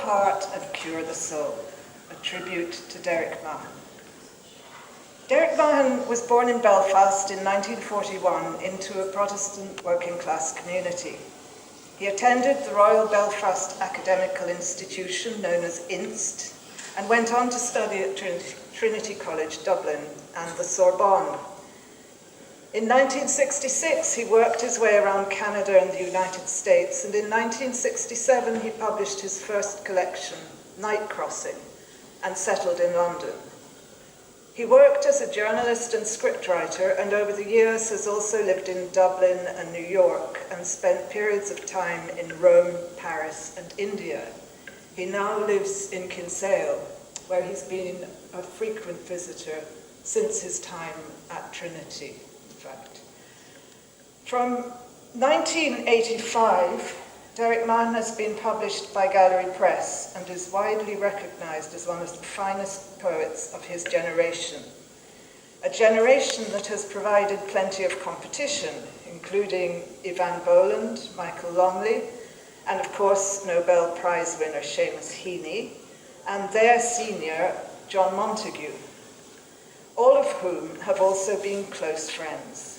heart and cure the soul, a tribute to Derek Mahon. Derek Mahon was born in Belfast in 1941 into a Protestant working-class community. He attended the Royal Belfast Academical Institution, known as INST, and went on to study at Trinity College, Dublin, and the Sorbonne. In 1966, he worked his way around Canada and the United States, and in 1967, he published his first collection, Night Crossing, and settled in London. He worked as a journalist and scriptwriter, and over the years has also lived in Dublin and New York, and spent periods of time in Rome, Paris, and India. He now lives in Kinsale, where he's been a frequent visitor since his time at Trinity, in fact. From 1985, Derek Mahon has been published by Gallery Press and is widely recognized as one of the finest poets of his generation. A generation that has provided plenty of competition, including Ivan Boland, Michael Longley, and of course Nobel Prize winner Seamus Heaney, and their senior, John Montague, all of whom have also been close friends.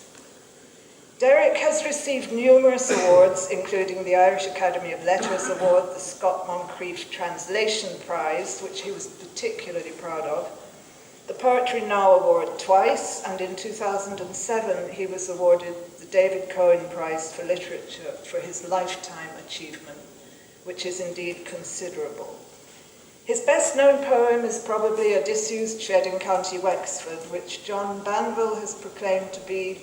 Derek has received numerous awards, including the Irish Academy of Letters Award, the Scott Moncrieff Translation Prize, which he was particularly proud of, the Poetry Now Award twice, and in 2007 he was awarded the David Cohen Prize for Literature for his lifetime achievement, which is indeed considerable. His best-known poem is probably A Disused Shed in County Wexford, which John Banville has proclaimed to be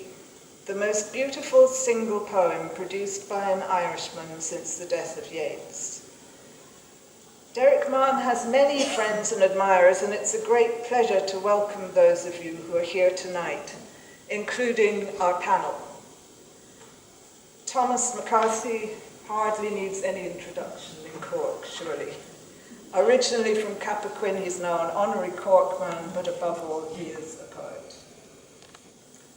the most beautiful single poem produced by an Irishman since the death of Yeats. Derek Mahon has many friends and admirers, and it's a great pleasure to welcome those of you who are here tonight, including our panel. Thomas McCarthy hardly needs any introduction in Cork, surely. Originally from Cappoquin, he's now an honorary Corkman, but above all, he is a poet.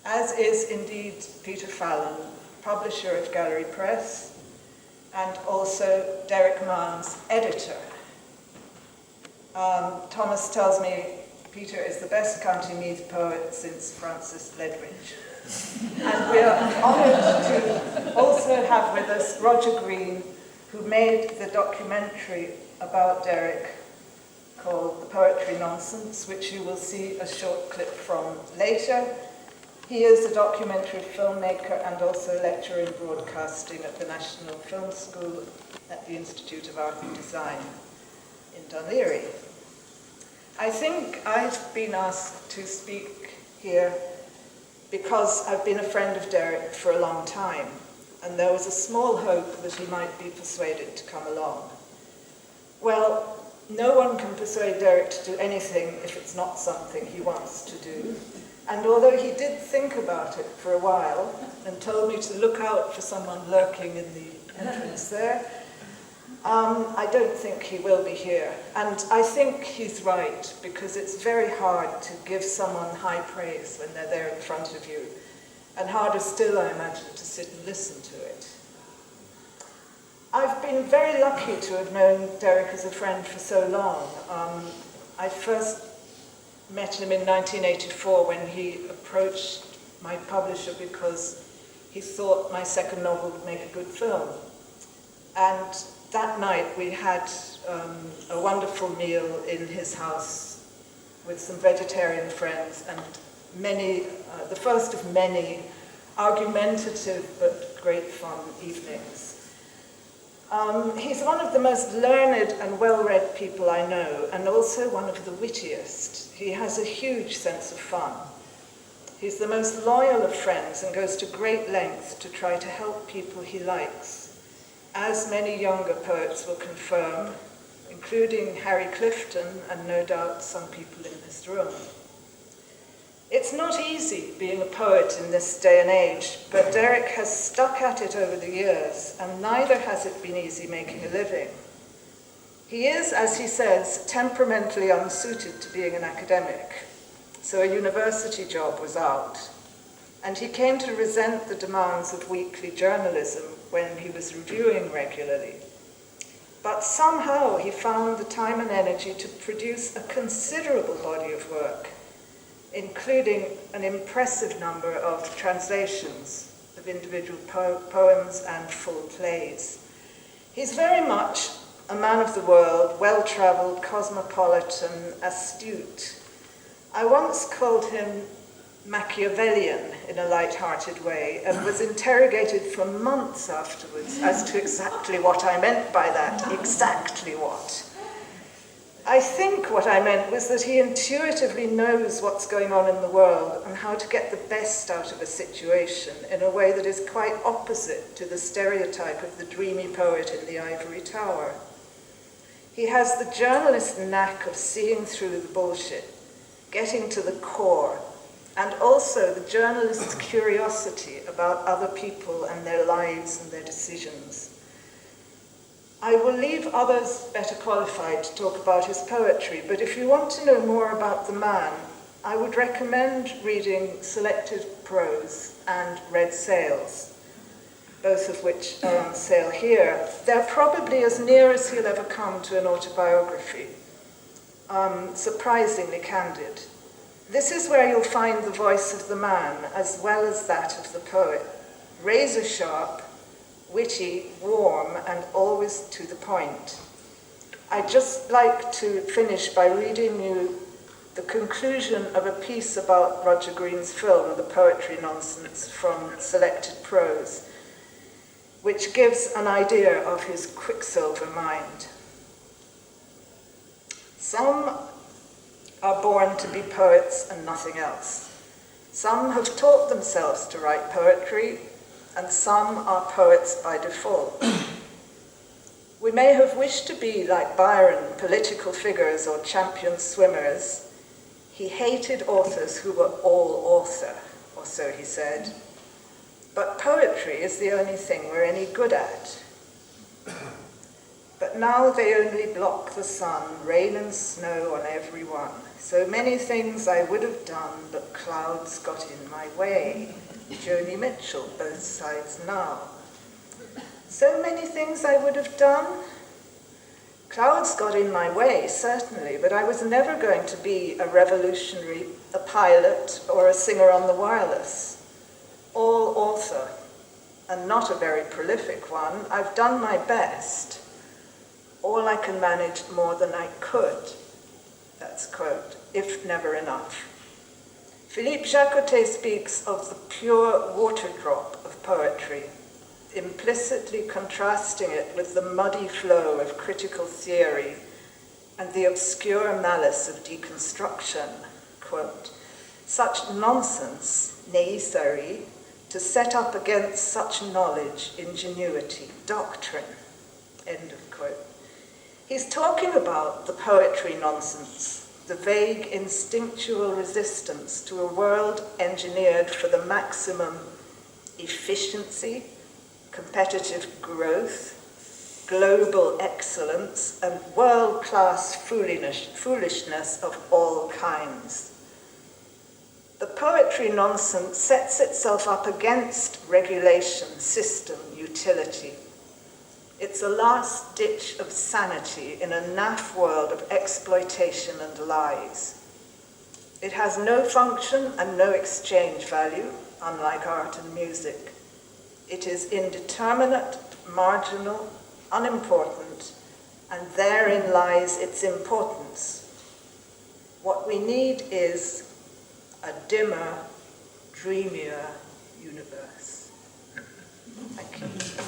As is indeed Peter Fallon, publisher at Gallery Press, and also Derek Mahon's editor. Thomas tells me Peter is the best County Meath poet since Francis Ledwidge. And we are honoured to also have with us Roger Green, who made the documentary about Derek called The Poetry Nonsense, which you will see a short clip from later. He is a documentary filmmaker and also lecturer in broadcasting at the National Film School at the Institute of Art and Design in Dunleary. I think I've been asked to speak here because I've been a friend of Derek for a long time, and there was a small hope that he might be persuaded to come along. Well, no one can persuade Derek to do anything if it's not something he wants to do. And although he did think about it for a while and told me to look out for someone lurking in the entrance there, I don't think he will be here. And I think he's right, because it's very hard to give someone high praise when they're there in front of you, and harder still, I imagine, to sit and listen to it. I've been very lucky to have known Derek as a friend for so long. I first met him in 1984 when he approached my publisher because he thought my second novel would make a good film. And that night we had a wonderful meal in his house with some vegetarian friends and many, the first of many argumentative but great fun evenings. He's one of the most learned and well-read people I know, and also one of the wittiest. He has a huge sense of fun. He's the most loyal of friends and goes to great lengths to try to help people he likes, as many younger poets will confirm, including Harry Clifton and no doubt some people in this room. It's not easy being a poet in this day and age, but Derek has stuck at it over the years, and neither has it been easy making a living. He is, as he says, temperamentally unsuited to being an academic, so a university job was out, and he came to resent the demands of weekly journalism when he was reviewing regularly. but somehow he found the time and energy to produce a considerable body of work, including an impressive number of translations of individual poems and full plays. He's very much a man of the world, well-traveled, cosmopolitan, astute. I once called him Machiavellian in a light-hearted way, and was interrogated for months afterwards as to exactly what I meant by that, exactly what. I think what I meant was that he intuitively knows what's going on in the world and how to get the best out of a situation in a way that is quite opposite to the stereotype of the dreamy poet in the ivory tower. He has the journalist's knack of seeing through the bullshit, getting to the core, and also the journalist's curiosity about other people and their lives and their decisions. I will leave others better qualified to talk about his poetry, but if you want to know more about the man, I would recommend reading Selected Prose and Red Sails, both of which are on sale here. They're probably as near as he'll ever come to an autobiography, surprisingly candid. This is where you'll find the voice of the man as well as that of the poet, razor sharp, witty, warm, and always to the point. I'd just like to finish by reading you the conclusion of a piece about Roger Greene's film, The Poetry Nonsense, from Selected Prose, which gives an idea of his quicksilver mind. Some are born to be poets and nothing else. Some have taught themselves to write poetry, and some are poets by default. We may have wished to be like Byron, political figures or champion swimmers. He hated authors who were all author, or so he said. But poetry is the only thing we're any good at. But now they only block the sun, rain and snow on every one. So many things I would have done, but clouds got in my way. Joni Mitchell, Both Sides Now. So many things I would have done. Clouds got in my way, certainly, but I was never going to be a revolutionary, a pilot, or a singer on the wireless. All author, and not a very prolific one. I've done my best. All I can manage more than I could. That's quote, if never enough. Philippe Jacotet speaks of the pure water drop of poetry, implicitly contrasting it with the muddy flow of critical theory and the obscure malice of deconstruction. Quote, such nonsense, naïveté, to set up against such knowledge, ingenuity, doctrine, end of quote. He's talking about the poetry nonsense, the vague instinctual resistance to a world engineered for the maximum efficiency, competitive growth, global excellence, and world-class foolishness of all kinds. The poetry nonsense sets itself up against regulation, system, utility. It's a last ditch of sanity in a naff world of exploitation and lies. It has no function and no exchange value, unlike art and music. It is indeterminate, marginal, unimportant, and therein lies its importance. What we need is a dimmer, dreamier universe. Thank you.